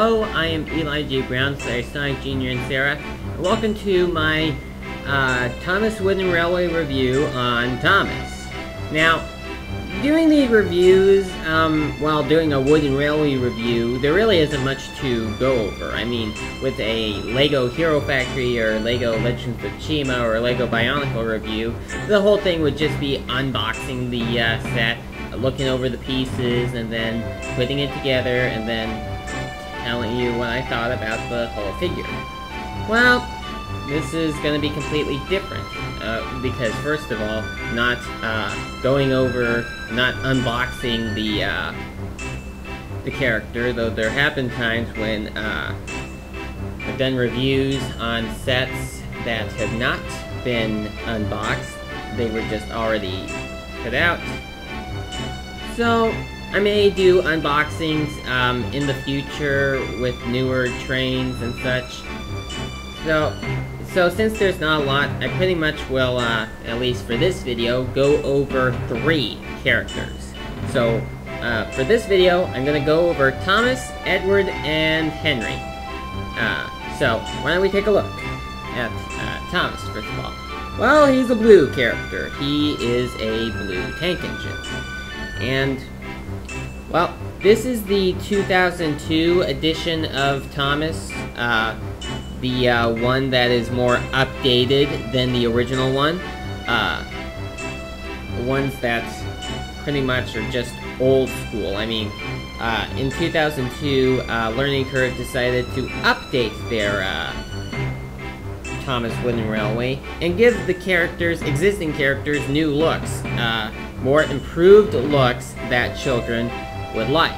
Hello, I am Eli J. Brown, Sonic Jr. and Sarah, and welcome to my Thomas Wooden Railway review on Thomas. Now, doing these reviews, while doing a Wooden Railway review, there really isn't much to go over. I mean, with a Lego Hero Factory or Lego Legends of Chima or Lego Bionicle review, the whole thing would just be unboxing the set, looking over the pieces, and then putting it together, and then telling you what I thought about the whole figure. Well, this is going to be completely different, because first of all, not going over, not unboxing the character, though there have been times when I've done reviews on sets that have not been unboxed. They were just already put out. So, I may do unboxings in the future with newer trains and such. So since there's not a lot, I pretty much will, at least for this video, go over 3 characters. So, for this video, I'm going to go over Thomas, Edward, and Henry. So, why don't we take a look at Thomas, first of all. Well, he's a blue character. He is a blue tank engine. And, well, this is the 2002 edition of Thomas, the one that is more updated than the original one. The ones that pretty much are just old school. I mean, in 2002, Learning Curve decided to update their Thomas Wooden Railway and give the characters, existing characters, new looks. More improved looks that children would like.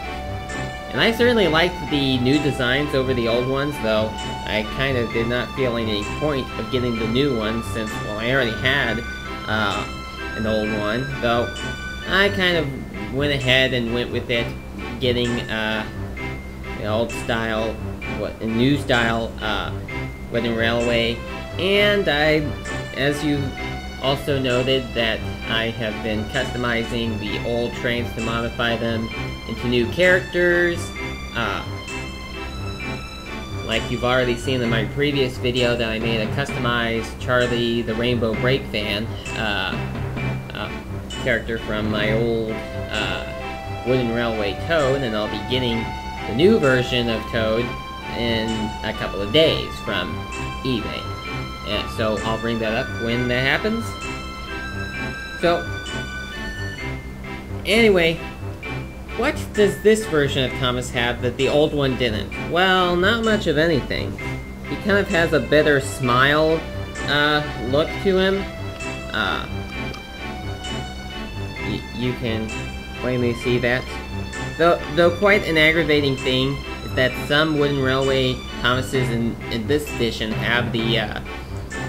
And I certainly liked the new designs over the old ones, though I kind of did not feel any point of getting the new ones since, well, I already had an old one, though I kind of went ahead and went with it, getting the old style, a new style Wooden Railway, and I, as you also noted, that I have been customizing the old trains to modify them into new characters. Like you've already seen in my previous video that I made a customized Charlie the Rainbow Brake Fan character from my old Wooden Railway Toad, and I'll be getting the new version of Toad in a couple of days from eBay. So I'll bring that up when that happens. So, anyway, what does this version of Thomas have that the old one didn't? Well, not much of anything. He kind of has a better smile look to him. You can plainly see that. Though quite an aggravating thing is that some Wooden Railway Thomases in this edition have the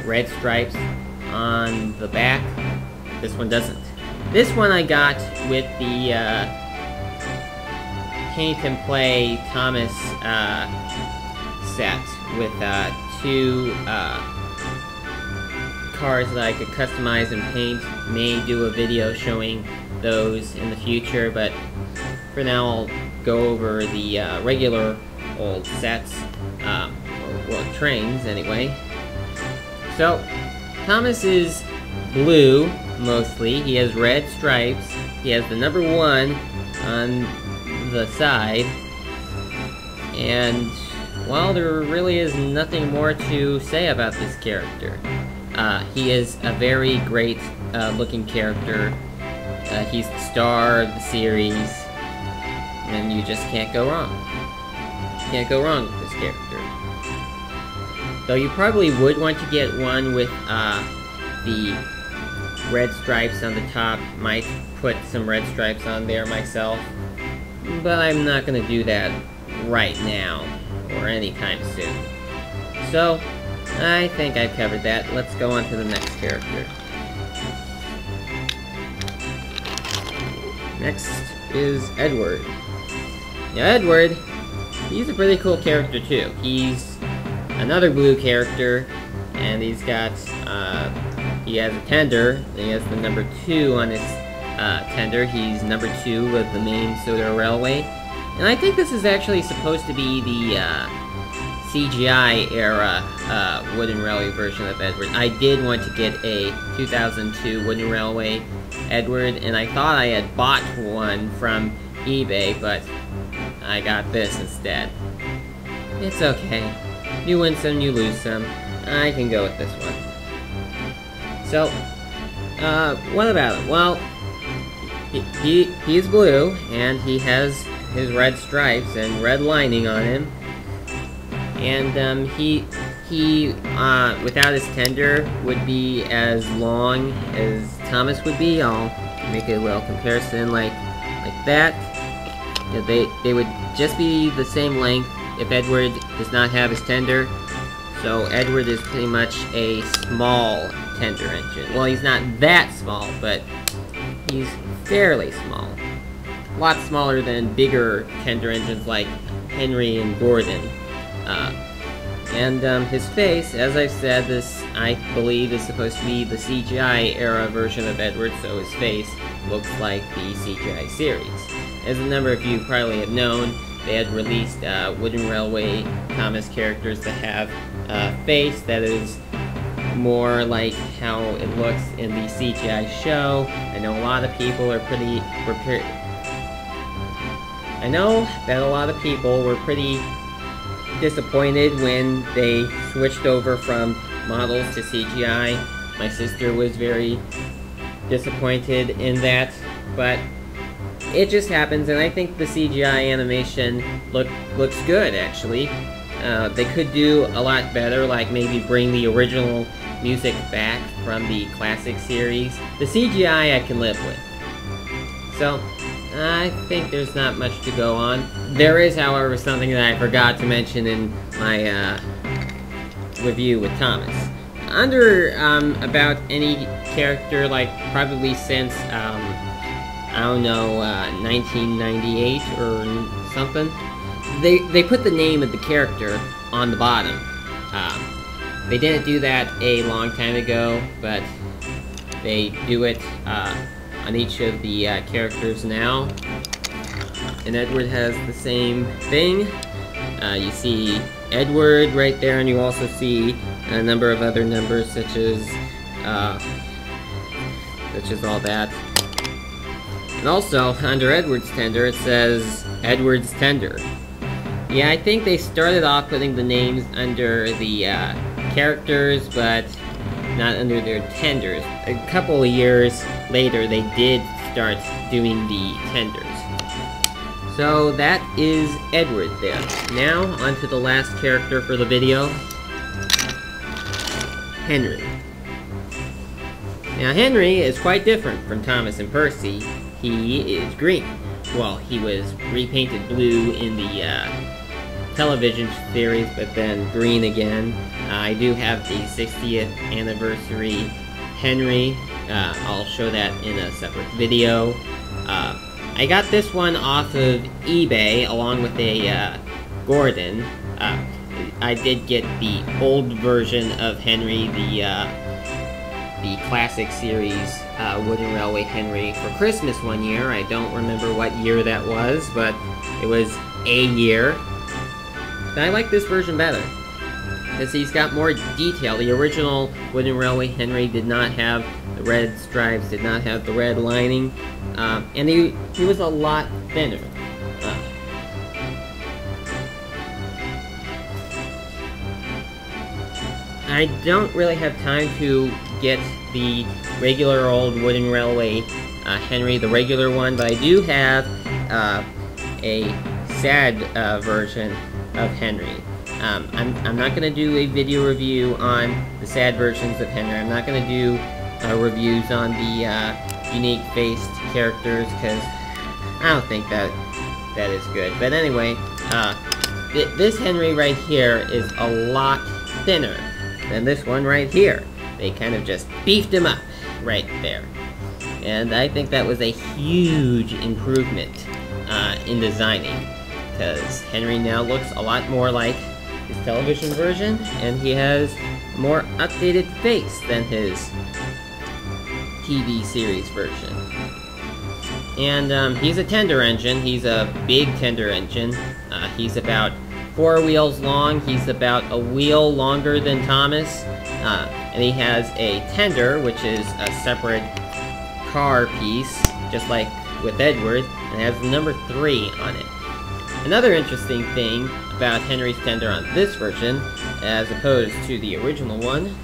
red stripes on the back. This one doesn't. This one I got with the Paint and Play Thomas set with 2 cars that I could customize and paint. May do a video showing those in the future, but for now I'll go over the regular old sets, or trains anyway. So, Thomas is blue, mostly. He has red stripes. He has the number 1 on the side. And, well, there really is nothing more to say about this character. He is a very great looking character. He's the star of the series. And you just can't go wrong. Can't go wrong with this character. Though you probably would want to get one with the red stripes on the top. Might put some red stripes on there myself, but I'm not going to do that right now or anytime soon. So, I think I've covered that. Let's go on to the next character. Next is Edward. Now Edward, he's a pretty cool character too. He's another blue character, and he's got, he has a tender, and he has the number 2 on his tender. He's number 2 of the main Soda Railway, And I think this is actually supposed to be the CGI era Wooden Railway version of Edward. I did want to get a 2002 Wooden Railway Edward, and I thought I had bought one from eBay, but I got this instead. It's okay. You win some, you lose some. I can go with this one. So, what about him? Well, he's blue, and he has his red stripes and red lining on him. And, he without his tender, would be as long as Thomas would be. I'll make a little comparison like that. Yeah, they would just be the same length if Edward does not have his tender. So Edward is pretty much a small tender engine. Well, he's not that small, but he's fairly small. A lot smaller than bigger tender engines like Henry and Gordon. His face, as I've said, this, I believe, is supposed to be the CGI era version of Edward, so his face looks like the CGI series. As a number of you probably have known, they had released Wooden Railway Thomas characters that have a face that is more like how it looks in the CGI show. I know a lot of people are pretty disappointed when they switched over from models to CGI. My sister was very disappointed in that, but it just happens, and I think the CGI animation looks good, actually. They could do a lot better, like maybe bring the original music back from the classic series. The CGI I can live with. So, I think there's not much to go on. There is, however, something that I forgot to mention in my review with Thomas. Under about any character, like probably since, I don't know, 1998 or something, they put the name of the character on the bottom. They didn't do that a long time ago, but they do it on each of the characters now. And Edward has the same thing. You see Edward right there, and you also see a number of other numbers such as all that. And also, under Edward's tender, it says Edward's tender. Yeah, I think they started off putting the names under the characters, but not under their tenders. A couple of years later, they did start doing the tenders. So that is Edward there. Now, on to the last character for the video, Henry. Now, Henry is quite different from Thomas and Percy. He is green. Well, he was repainted blue in the television series, but then green again. I do have the 60th anniversary Henry. I'll show that in a separate video. I got this one off of eBay along with a Gordon. I did get the old version of Henry, the classic series Wooden Railway Henry for Christmas one year. I don't remember what year that was, but it was a year. But I like this version better, because he's got more detail. The original Wooden Railway Henry did not have the red stripes, did not have the red lining, and he was a lot thinner. I don't really have time to get the regular old Wooden Railway Henry, the regular one, but I do have a sad version of Henry. I'm not going to do a video review on the sad versions of Henry. I'm not going to do reviews on the unique-faced characters, because I don't think that is good. But anyway, this Henry right here is a lot thinner than this one right here. They kind of just beefed him up right there. And I think that was a huge improvement in designing, because Henry now looks a lot more like his television version, and he has a more updated face than his TV series version. And he's a tender engine. He's a big tender engine. He's about 4 wheels long. He's about a wheel longer than Thomas. And he has a tender, which is a separate car piece, just like with Edward, and has the number 3 on it. Another interesting thing about Henry's tender on this version, as opposed to the original one,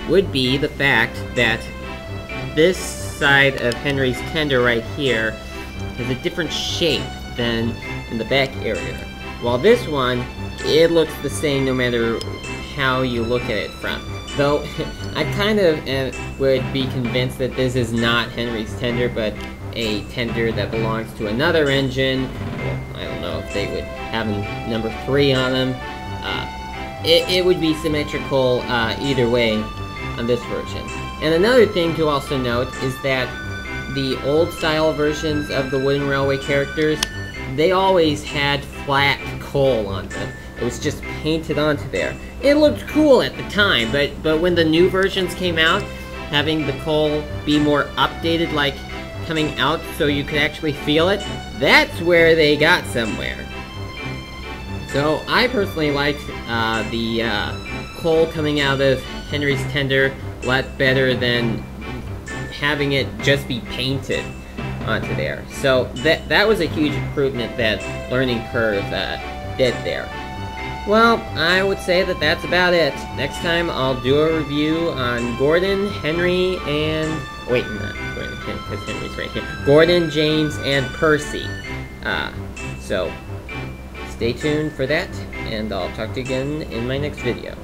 would be the fact that this side of Henry's tender right here has a different shape than in the back area. While this one, it looks the same no matter how you look at it from. Though, I kind of would be convinced that this is not Henry's tender, but a tender that belongs to another engine. Well, I don't know if they would have a number 3 on them. It would be symmetrical either way on this version. And another thing to also note is that the old style versions of the Wooden Railway characters, they always had flat coal on them. It was just painted onto there. It looked cool at the time, but when the new versions came out, having the coal be more updated, like coming out so you could actually feel it, that's where they got somewhere. So I personally liked the coal coming out of Henry's tender a lot better than having it just be painted onto there. So that was a huge improvement that Learning Curve did there. Well, I would say that that's about it. Next time I'll do a review on Gordon, Henry, and... wait, not Gordon, because Henry's right here. Gordon, James, and Percy. So, stay tuned for that, and I'll talk to you again in my next video.